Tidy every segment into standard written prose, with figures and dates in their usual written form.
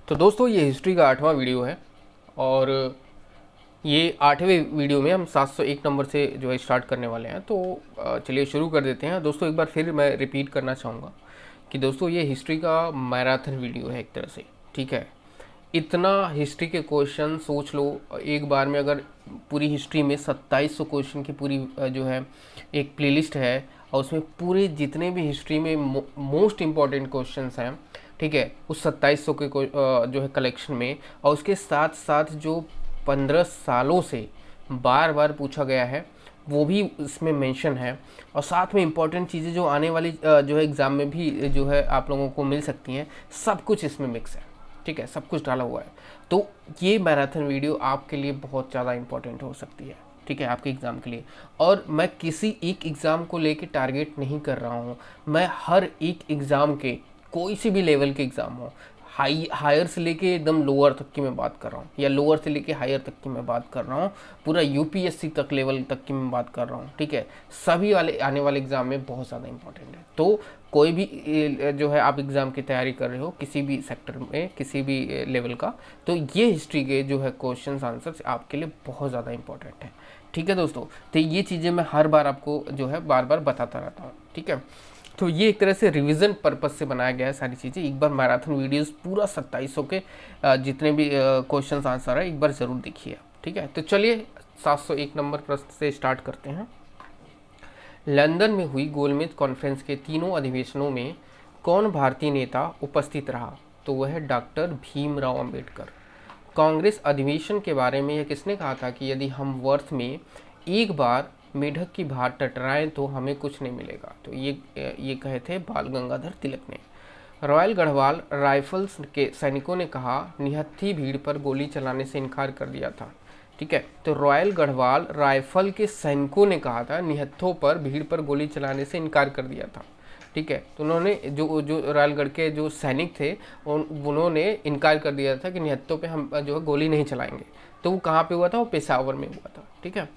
तो दोस्तों ये हिस्ट्री का 8वां वीडियो है और ये 8वें वीडियो में हम 701 नंबर से जो है स्टार्ट करने वाले हैं। तो चलिए शुरू कर देते हैं। दोस्तों एक बार फिर मैं रिपीट करना चाहूँगा कि दोस्तों ये हिस्ट्री का मैराथन वीडियो है एक तरह से, ठीक है। इतना हिस्ट्री के क्वेश्चन सोच लो, एक बार में अगर पूरी हिस्ट्री में 2700 क्वेश्चन की पूरी जो है एक प्लेलिस्ट है और उसमें पूरे जितने भी हिस्ट्री में मोस्ट इम्पॉर्टेंट क्वेश्चंस हैं, ठीक है, उस 2700 के जो है कलेक्शन में, और उसके साथ साथ जो 15 सालों से बार बार पूछा गया है वो भी इसमें मेंशन है, और साथ में इम्पॉर्टेंट चीज़ें जो आने वाली जो है एग्ज़ाम में भी जो है आप लोगों को मिल सकती हैं, सब कुछ इसमें मिक्स है, ठीक है, सब कुछ डाला हुआ है। तो ये मैराथन वीडियो आपके लिए बहुत ज़्यादा इंपॉर्टेंट हो सकती है, ठीक है, आपके एग्ज़ाम के लिए। और मैं किसी एक एग्ज़ाम को लेके टारगेट नहीं कर रहा हूँ, मैं हर एक एग्ज़ाम के, कोई सी भी लेवल के एग्ज़ाम हो, हायर से लेके एकदम लोअर तक की मैं बात कर रहा हूँ, या लोअर से लेके हायर तक की मैं बात कर रहा हूँ, पूरा यूपीएससी तक लेवल तक की मैं बात कर रहा हूँ, ठीक है। सभी वाले आने वाले एग्ज़ाम में बहुत ज़्यादा इंपॉर्टेंट है। तो कोई भी जो है आप एग्ज़ाम की तैयारी कर रहे हो किसी भी सेक्टर में, किसी भी लेवल का, तो ये हिस्ट्री के जो है क्वेश्चन आंसर्स आपके लिए बहुत ज़्यादा इंपॉर्टेंट है, ठीक है दोस्तों। तो ये चीज़ें मैं हर बार आपको जो है बार बार बताता रहता हूँ, ठीक है। तो ये एक तरह से रिवीजन पर्पस से बनाया गया है सारी चीज़ें। एक बार मैराथन वीडियोस पूरा 2700 के जितने भी क्वेश्चंस आंसर है एक बार ज़रूर देखिए आप, ठीक है। तो चलिए 701 नंबर प्रश्न से स्टार्ट करते हैं। लंदन में हुई गोलमेज कॉन्फ्रेंस के तीनों अधिवेशनों में कौन भारतीय नेता उपस्थित रहा? तो वह है डॉक्टर भीमराव अंबेडकर। कांग्रेस अधिवेशन के बारे में यह किसने कहा था कि यदि हम वर्ष में एक बार मेढक की भार टटराएं तो हमें कुछ नहीं मिलेगा? तो ये कहे थे बाल गंगाधर तिलक ने। रॉयल गढ़वाल राइफल्स के सैनिकों ने कहा निहत्थी भीड़ पर गोली चलाने से इनकार कर दिया था, ठीक है। तो रॉयल गढ़वाल राइफल के सैनिकों ने कहा था निहत्थों पर भीड़ पर गोली चलाने से इनकार कर दिया था, ठीक है। तो उन्होंने जो जो रॉयलगढ़ के जो सैनिक थे उन्होंने इनकार कर दिया था कि निहत्थों पे हम जो है गोली नहीं चलाएंगे। तो वो कहाँ पे हुआ था? वो पेशावर में हुआ था, ठीक है।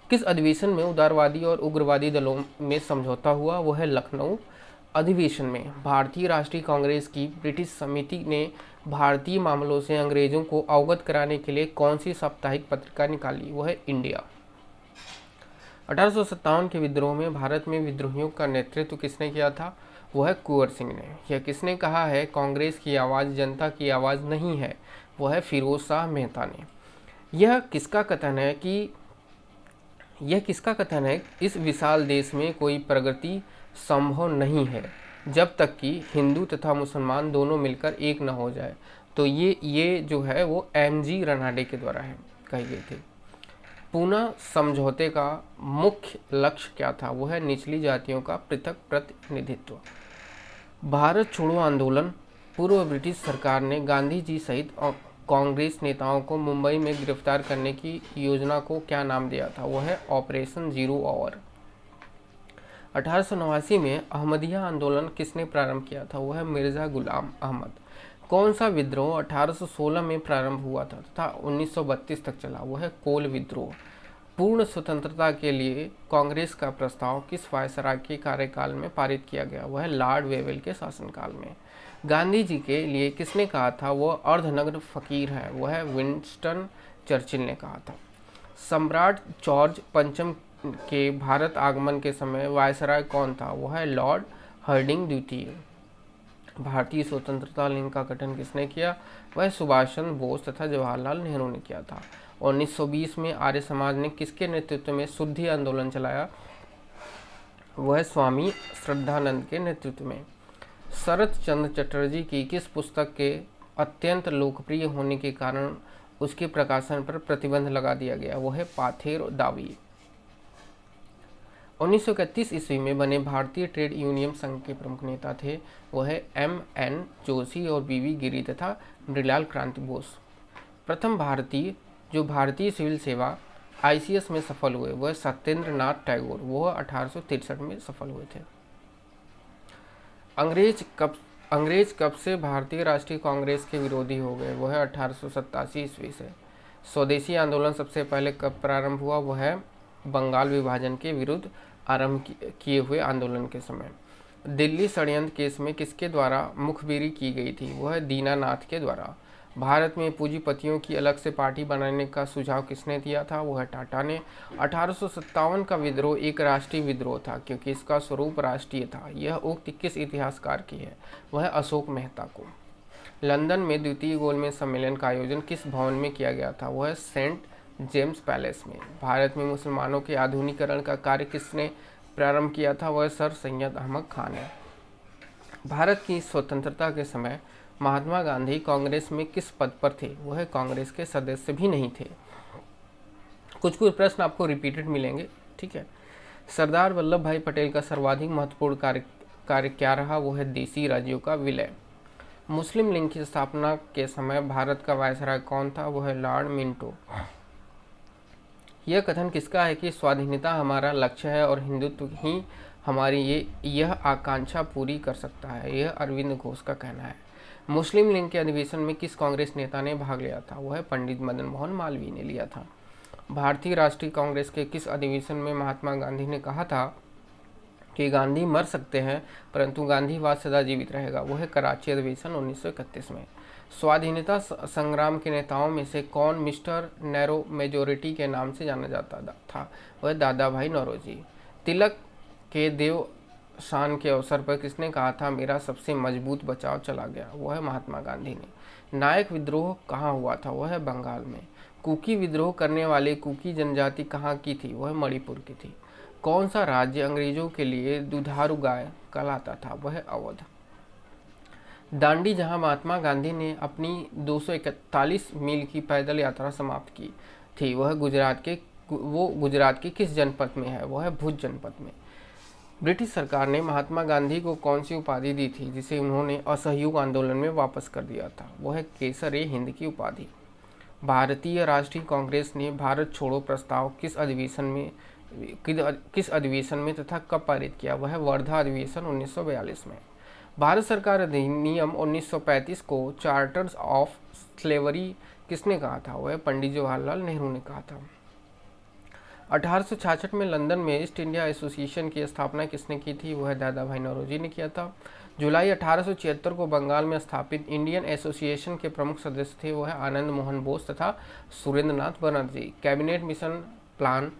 किस अधिवेशन में उदारवादी और उग्रवादी दलों में समझौता हुआ? वो है लखनऊ अधिवेशन में। भारतीय राष्ट्रीय कांग्रेस की ब्रिटिश समिति ने भारतीय मामलों से अंग्रेजों को अवगत कराने के लिए कौन सी साप्ताहिक पत्रिका निकाली? वो है इंडिया। 1857 के विद्रोह में भारत में विद्रोहियों का नेतृत्व किसने किया था? वो है कुंवर सिंह ने। यह किसने कहा है कांग्रेस की आवाज़ जनता की आवाज़ नहीं है? वो है फिरोज शाह मेहता ने। यह किसका कथन है इस विशाल देश में कोई प्रगति संभव नहीं है जब तक कि हिंदू तथा मुसलमान दोनों मिलकर एक न हो जाए? तो ये जो है वो एमजी रनाडे के द्वारा है कही गई थी। पूना समझौते का मुख्य लक्ष्य क्या था? वो है निचली जातियों का पृथक प्रतिनिधित्व। भारत छोड़ो आंदोलन पूर्व ब्रिटिश सरकार ने गांधी जी सहित कांग्रेस नेताओं को मुंबई में गिरफ्तार करने की योजना को क्या नाम दिया था? वो है ऑपरेशन जीरो आवर। 1889 में अहमदिया आंदोलन किसने प्रारंभ किया था? वो है मिर्ज़ा गुलाम अहमद। कौन सा विद्रोह 1816 में प्रारंभ हुआ था तथा 1932 तक चला? वो है कोल विद्रोह। पूर्ण स्वतंत्रता के लिए कांग्रेस का प्रस्ताव किस वायसराय के कार्यकाल में पारित किया गया? वह है लॉर्ड वेवेल के शासनकाल में। गांधी जी के लिए किसने कहा था वह अर्धनग्न फकीर है? वह है विंस्टन चर्चिल ने कहा था। सम्राट जॉर्ज पंचम के भारत आगमन के समय वायसराय कौन था? वह है लॉर्ड हर्डिंग द्वितीय। भारतीय स्वतंत्रता लेन का गठन किसने किया? वह सुभाष चंद्र बोस तथा जवाहरलाल नेहरू ने किया था। 1920 में आर्य समाज ने किसके नेतृत्व में शुद्धि आंदोलन चलाया? वह स्वामी श्रद्धानंद के नेतृत्व में। शरत चंद्र चटर्जी की किस पुस्तक के अत्यंत लोकप्रिय होने के कारण उसके प्रकाशन पर प्रतिबंध लगा दिया गया? वो है पाथेर दावी। 1931 ईस्वी में बने भारतीय ट्रेड यूनियन संघ के प्रमुख नेता थे। वो है एम.एन. जोशी और बी.वी. गिरी तथा मृणाल क्रांति बोस। प्रथम भारतीय सिविल सेवा आईसीएस में सफल हुए वह सत्येंद्र नाथ टैगोर। वो 1863 में सफल हुए थे। अंग्रेज कब से भारतीय राष्ट्रीय कांग्रेस के विरोधी हो गए? वह है 1887 ईस्वी से। स्वदेशी आंदोलन सबसे पहले कब प्रारंभ हुआ? वह है बंगाल विभाजन के विरुद्ध आरंभ किए हुए आंदोलन के समय। दिल्ली षड्यंत्र केस में किसके द्वारा मुखबिरी की गई थी? वह है दीनानाथ के द्वारा। भारत में पूंजीपतियों की अलग से पार्टी बनाने का सुझाव किसने दिया था? वो है टाटा ने। 1857 का विद्रोह एक राष्ट्रीय विद्रोह था क्योंकि इसका स्वरूप राष्ट्रीय था। यह उक्ति किस इतिहासकार की है? वह अशोक मेहता को। लंदन में द्वितीय गोलमेज सम्मेलन का आयोजन किस भवन में किया गया था? वह सेंट जेम्स पैलेस में। भारत में मुसलमानों के आधुनिकीकरण का कार्य किसने प्रारंभ किया था? वह सर सैयद अहमद खान ने। भारत की स्वतंत्रता के समय महात्मा गांधी कांग्रेस में किस पद पर थे? वह कांग्रेस के सदस्य भी नहीं थे। कुछ कुछ प्रश्न आपको रिपीटेड मिलेंगे, ठीक है। सरदार वल्लभ भाई पटेल का सर्वाधिक महत्वपूर्ण कार्य क्या रहा? वो है देशी राज्यों का विलय। मुस्लिम लीग की स्थापना के समय भारत का वायसराय कौन था? वो है लॉर्ड मिंटो। यह कथन किसका है कि स्वाधीनता हमारा लक्ष्य है और हिंदुत्व ही हमारी यह आकांक्षा पूरी कर सकता है? यह अरविंद घोष का कहना है। मुस्लिम लीग के अधिवेशन में किस कांग्रेस नेता ने भाग लिया था? वह पंडित मदन मोहन मालवीय ने लिया था। भारतीय राष्ट्रीय कांग्रेस के किस अधिवेशन में महात्मा गांधी ने कहा था कि गांधी मर सकते हैं परंतु गांधीवाद सदा जीवित रहेगा? वह है कराची अधिवेशन 1931 में। स्वाधीनता संग्राम के नेताओं में से कौन मिस्टर नैरो मेजोरिटी के नाम से जाना जाता था? वह दादा भाई नौरोजी। तिलक के देवसान के अवसर पर किसने कहा था मेरा सबसे मजबूत बचाव चला गया? वह है महात्मा गांधी ने। नायक विद्रोह कहाँ हुआ था? वह है बंगाल में। कुकी विद्रोह करने वाले कुकी जनजाति कहाँ की थी? वह मणिपुर की थी। कौन सा राज्य अंग्रेजों के लिए दुधारू गाय कहलाता था? वह अवध। दांडी जहां महात्मा गांधी ने अपनी 241 मील की पैदल यात्रा समाप्त की थी, वह गुजरात के किस जनपद में है? वह है भुज जनपद में। ब्रिटिश सरकार ने महात्मा गांधी को कौन सी उपाधि दी थी जिसे उन्होंने असहयोग आंदोलन में वापस कर दिया था? वह है केसर हिंद की उपाधि। भारतीय राष्ट्रीय कांग्रेस ने भारत छोड़ो प्रस्ताव किस अधिवेशन में तथा कब पारित किया? वह है वर्धा अधिवेशन 1942 में। भारत सरकार अधिनियम 1935 को चार्टर्स ऑफ स्लेवरी किसने कहा था? वह पंडित जवाहरलाल नेहरू ने कहा था। 1866 में लंदन में ईस्ट इंडिया एसोसिएशन की स्थापना किसने की थी? वह दादा भाई नौरोजी ने किया था। जुलाई 1876 को बंगाल में स्थापित इंडियन एसोसिएशन के प्रमुख सदस्य थे, वह आनंद मोहन बोस तथा सुरेंद्र नाथ बनर्जी। कैबिनेट मिशन प्लान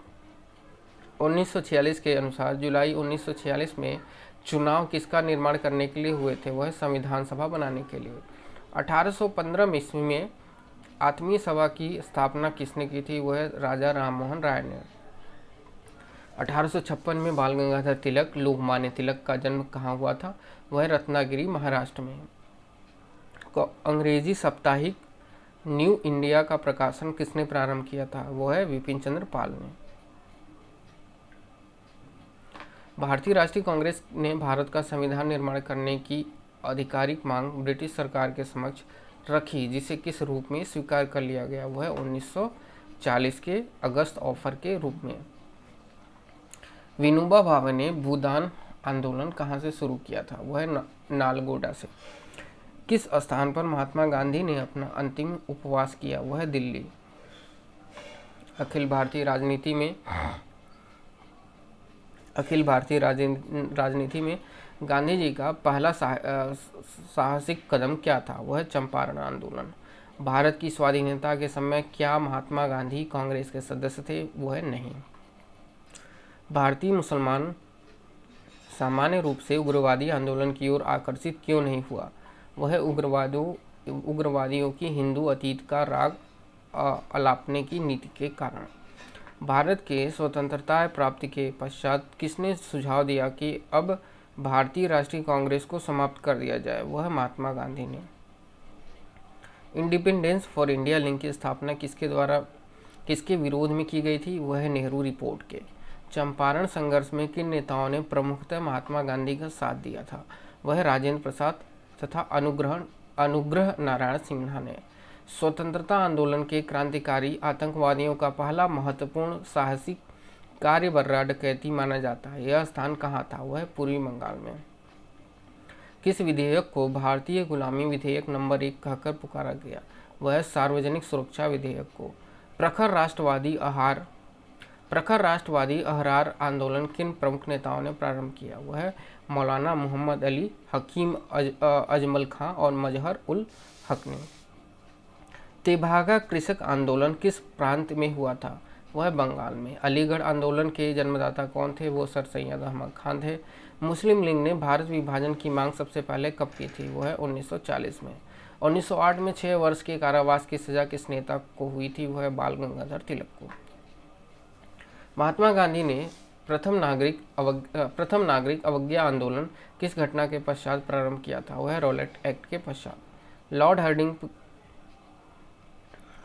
1946 के अनुसार जुलाई 1946 में चुनाव किसका निर्माण करने के लिए हुए थे? वह संविधान सभा बनाने के लिए। 1815 ईस्वी में आत्मीय सभा की स्थापना किसने की थी? वह राजा राममोहन राय ने। 1856 में बाल गंगाधर तिलक लोकमान्य तिलक का जन्म कहाँ हुआ था? वह रत्नागिरी महाराष्ट्र में। अंग्रेजी साप्ताहिक न्यू इंडिया का प्रकाशन किसने प्रारंभ किया था? वह है विपिन चंद्र पाल ने। भारतीय राष्ट्रीय कांग्रेस ने भारत का संविधान निर्माण करने की आधिकारिक मांग ब्रिटिश सरकार के समक्ष रखी, जिसे किस रूप में स्वीकार कर लिया गया? वह 1940 के अगस्त ऑफर के रूप में। विनोबा भावे ने भूदान आंदोलन कहाँ से शुरू किया था? वह नालगोंडा से। किस स्थान पर महात्मा गांधी ने अपना अंतिम उपवास किया? वह दिल्ली। अखिल भारतीय राजनीति में गांधी जी का पहला साहसिक कदम क्या था? वह चंपारण आंदोलन। भारत की स्वाधीनता के समय क्या महात्मा गांधी कांग्रेस के सदस्य थे? वह नहीं। भारतीय मुसलमान सामान्य रूप से उग्रवादी आंदोलन की ओर आकर्षित क्यों नहीं हुआ? वह उग्रवादियों की हिंदू अतीत का राग अलापने की नीति के कारण। भारत के स्वतंत्रता प्राप्ति के पश्चात किसने सुझाव दिया कि अब भारतीय राष्ट्रीय कांग्रेस को समाप्त कर दिया जाए? वह महात्मा गांधी ने। इंडिपेंडेंस फॉर इंडिया लिंक की स्थापना किसके विरोध में की गई थी? वह नेहरू रिपोर्ट के। चंपारण संघर्ष में किन नेताओं ने प्रमुखतः महात्मा गांधी का साथ दिया था? वह राजेंद्र प्रसाद तथा अनुग्रह नारायण सिन्हा ने। स्वतंत्रता आंदोलन के क्रांतिकारी आतंकवादियों का पहला महत्वपूर्ण साहसिक कार्य बर्रा डकैती माना जाता है। यह स्थान कहाँ था? वह पूर्वी बंगाल में। किस विधेयक को भारतीय गुलामी विधेयक नंबर 1 कहकर पुकारा गया? वह सार्वजनिक सुरक्षा विधेयक को। प्रखर राष्ट्रवादी अहरार आंदोलन किन प्रमुख नेताओं ने प्रारंभ किया? वह मौलाना मोहम्मद अली, हकीम अजमल खां और मजहर उल हक ने। तेभागा कृषक आंदोलन किस प्रांत में हुआ था? वह बंगाल में। अलीगढ़ आंदोलन के जन्मदाता कौन थे? वो सर सैयद अहमद खान थे। मुस्लिम लीग ने भारत विभाजन की मांग सबसे पहले कब की थी? वो है 1940 में। 1908 में 6 वर्ष के कारावास की सजा किस नेता को हुई थी? वो है बाल गंगाधर तिलक को। महात्मा गांधी ने प्रथम नागरिक अवज्ञा आंदोलन किस घटना के पश्चात प्रारंभ किया था? वह है रॉलेट एक्ट के पश्चात।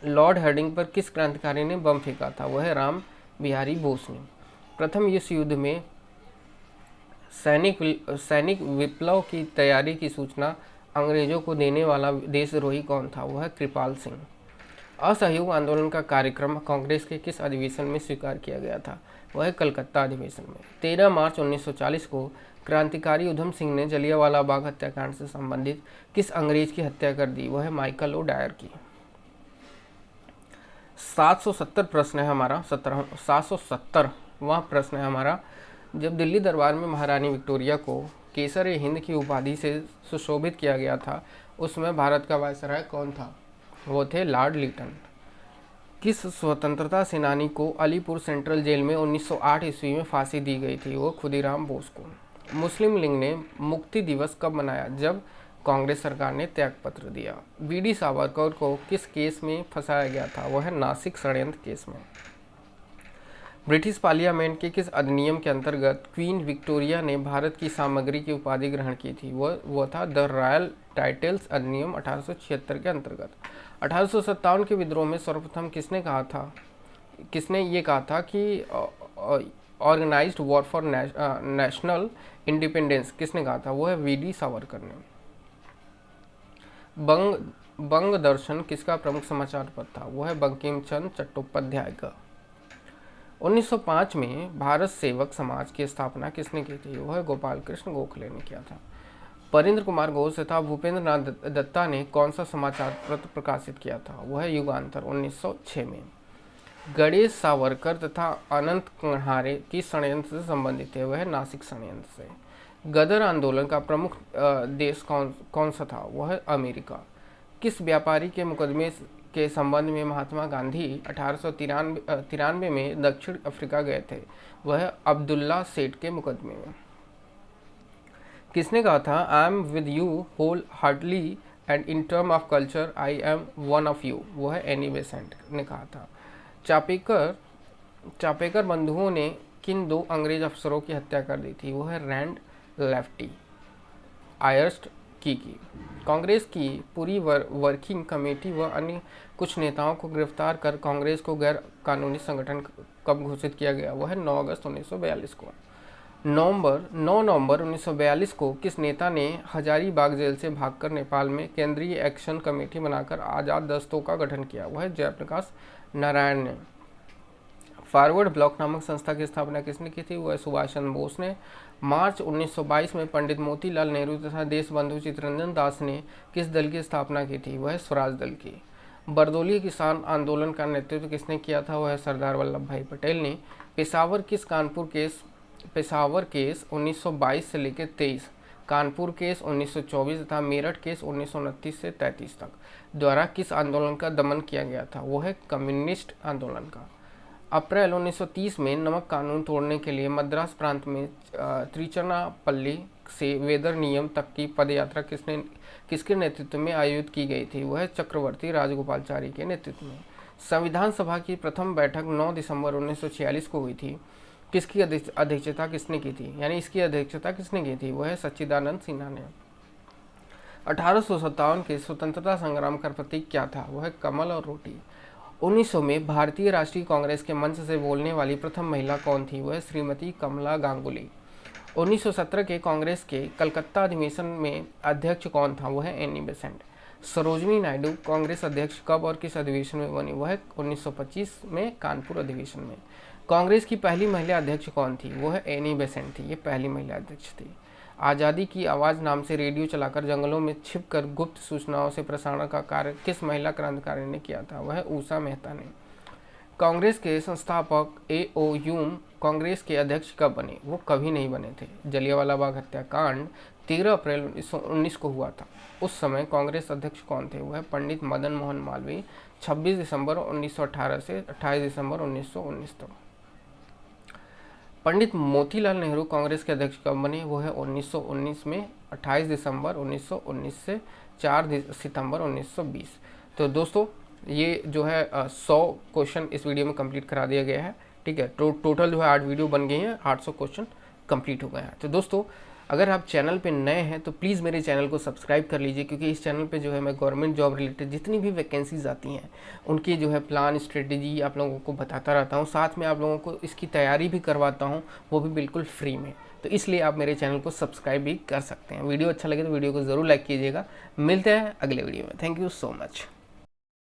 लॉर्ड हार्डिंग पर किस क्रांतिकारी ने बम फेंका था? वह है राम बिहारी बोस ने। प्रथम विश्व युद्ध में सैनिक विप्लव की तैयारी की सूचना अंग्रेजों को देने वाला देशद्रोही कौन था? वह है कृपाल सिंह। असहयोग आंदोलन का कार्यक्रम कांग्रेस के किस अधिवेशन में स्वीकार किया गया था? वह है कलकत्ता अधिवेशन में। 13 मार्च 1940 को क्रांतिकारी उधम सिंह ने जलियांवाला बाग हत्याकांड से संबंधित किस अंग्रेज की हत्या कर दी? वह है माइकल ओ डायर की। 770 प्रश्न है हमारा, 770वां प्रश्न है हमारा। जब दिल्ली दरबार में महारानी विक्टोरिया को केसर हिंद की उपाधि से सुशोभित किया गया था, उसमें भारत का वायसराय कौन था? वो थे लॉर्ड लिटन। किस स्वतंत्रता सेनानी को अलीपुर सेंट्रल जेल में 1908 ईस्वी में फांसी दी गई थी? वो खुदीराम बोस को। मुस्लिम लीग ने मुक्ति दिवस कब मनाया? जब कांग्रेस सरकार ने त्यागपत्र दिया। वीडी सावरकर को किस केस में फंसाया गया था? वह है नासिक षड्यंत्र केस में। ब्रिटिश पार्लियामेंट के किस अधिनियम के अंतर्गत क्वीन विक्टोरिया ने भारत की सामग्री की उपाधि ग्रहण की थी? वह था द रॉयल टाइटल्स अधिनियम 1876 के अंतर्गत। 1857 के विद्रोह में सर्वप्रथम किसने ये कहा था कि organised war for national independence किसने कहा था? वो है वीडी सावरकर ने। बंग दर्शन किसका प्रमुख समाचार पत्र था? वो है बंकिम चंद्र चट्टोपाध्याय का। 1905 में भारत सेवक समाज की स्थापना किसने की थी? वो है गोपाल कृष्ण गोखले ने किया था। परिंद्र कुमार घोष तथा भूपेंद्र नाथ दत्ता ने कौन सा समाचार पत्र प्रकाशित किया था? वह है युगांतर 1906 में। गणेश सावरकर तथा अनंत कण्हारे किस षड्यंत्र से संबंधित थे? वह है नासिक षड्यंत्र से। गदर आंदोलन का प्रमुख देश कौन सा था? वह है अमेरिका। किस व्यापारी के मुकदमे के संबंध में महात्मा गांधी 1893 में दक्षिण अफ्रीका गए थे? वह है अब्दुल्ला सेठ के मुकदमे में। किसने कहा था I am with you wholeheartedly and in term of culture I am one of you? वो है एनी बेसेंट ने कहा था। चापेकर बंधुओं ने किन 2 अंग्रेज अफसरों की हत्या कर दी थी? वो है रैंड लेफ्टी आयर्स्ट की। कांग्रेस की पूरी वर्किंग कमेटी व अन्य कुछ नेताओं को गिरफ्तार कर कांग्रेस को गैर कानूनी संगठन कब घोषित किया गया? वह है 9 अगस्त 1942 को। 9 नवंबर 1942 को किस नेता ने हजारीबाग जेल से भागकर नेपाल में केंद्रीय एक्शन कमेटी बनाकर आज़ाद दस्तों का गठन किया? वह है जयप्रकाश नारायण ने। फॉरवर्ड ब्लॉक नामक संस्था की स्थापना किसने की थी? वह सुभाष चंद्र बोस ने। मार्च 1922 में पंडित मोतीलाल नेहरू तथा देशबंधु चित्तरंजन दास ने किस दल की स्थापना की थी? वह स्वराज दल की। बरदौली किसान आंदोलन का नेतृत्व किसने किया था? वह सरदार वल्लभ भाई पटेल ने। पेशावर केस 1922 से लेकर 23, कानपुर केस 1924 तथा मेरठ केस 1929 से 33 तक द्वारा किस आंदोलन का दमन किया गया था? वो है कम्युनिस्ट आंदोलन का। अप्रैल 1930 में नमक कानून तोड़ने के लिए मद्रास प्रांत में त्रिचनापल्ली से वेदर नियम तक की पदयात्रा किसके नेतृत्व में आयोजित की गई थी? वह चक्रवर्ती राजगोपालचारी के नेतृत्व में। संविधान सभा की प्रथम बैठक 9 दिसंबर 1946 को हुई थी। किसकी अध्यक्षता किसने की थी? यानी इसकी अध्यक्षता किसने की थी? वह है सच्चिदानंद सिन्हा ने। 1857 के स्वतंत्रता संग्राम का प्रतीक क्या था? वह है कमल और रोटी। 1900 में भारतीय राष्ट्रीय कांग्रेस के मंच से बोलने वाली प्रथम महिला कौन थी? वह श्रीमती कमला गांगुली। 1917 के कांग्रेस के कलकत्ता अधिवेशन में अध्यक्ष कौन था? वह है एनी बेसेंट। सरोजिनी नायडू कांग्रेस अध्यक्ष कब और किस अधिवेशन में बनी? वह 1925 में कानपुर अधिवेशन में। कांग्रेस की पहली महिला अध्यक्ष कौन थी? वो है एनी बेसेंट थी, ये पहली महिला अध्यक्ष थी। आज़ादी की आवाज़ नाम से रेडियो चलाकर जंगलों में छिपकर गुप्त सूचनाओं से प्रसारण का कार्य किस महिला क्रांतिकारी ने किया था? वह उषा मेहता ने। कांग्रेस के संस्थापक ए.ओ. ह्यूम कांग्रेस के अध्यक्ष कब बने? वो कभी नहीं बने थे। जलियांवाला बाग हत्याकांड 13 अप्रैल 1919 को हुआ था। उस समय कांग्रेस अध्यक्ष कौन थे? वो है पंडित मदन मोहन मालवीय। 26 दिसंबर 1918 से 28 दिसंबर 1919 तक। पंडित मोतीलाल नेहरू कांग्रेस के अध्यक्ष कब बने? वो है 1919 में, 28 दिसंबर 1919 से 4 सितंबर 1920। तो दोस्तों ये जो है 100 क्वेश्चन इस वीडियो में कंप्लीट करा दिया गया है। ठीक है, टोटल जो है 8 वीडियो बन गई हैं, 800 क्वेश्चन कंप्लीट हो गए हैं। तो दोस्तों अगर आप चैनल पे नए हैं तो प्लीज़ मेरे चैनल को सब्सक्राइब कर लीजिए, क्योंकि इस चैनल पे जो है मैं गवर्नमेंट जॉब रिलेटेड जितनी भी वैकेंसीज आती हैं उनकी जो है प्लान स्ट्रेटेजी आप लोगों को बताता रहता हूँ। साथ में आप लोगों को इसकी तैयारी भी करवाता हूँ, वो भी बिल्कुल फ्री में। तो इसलिए आप मेरे चैनल को सब्सक्राइब भी कर सकते हैं। वीडियो अच्छा लगे तो वीडियो को ज़रूर लाइक कीजिएगा। मिलते हैं अगले वीडियो में। Thank you so much.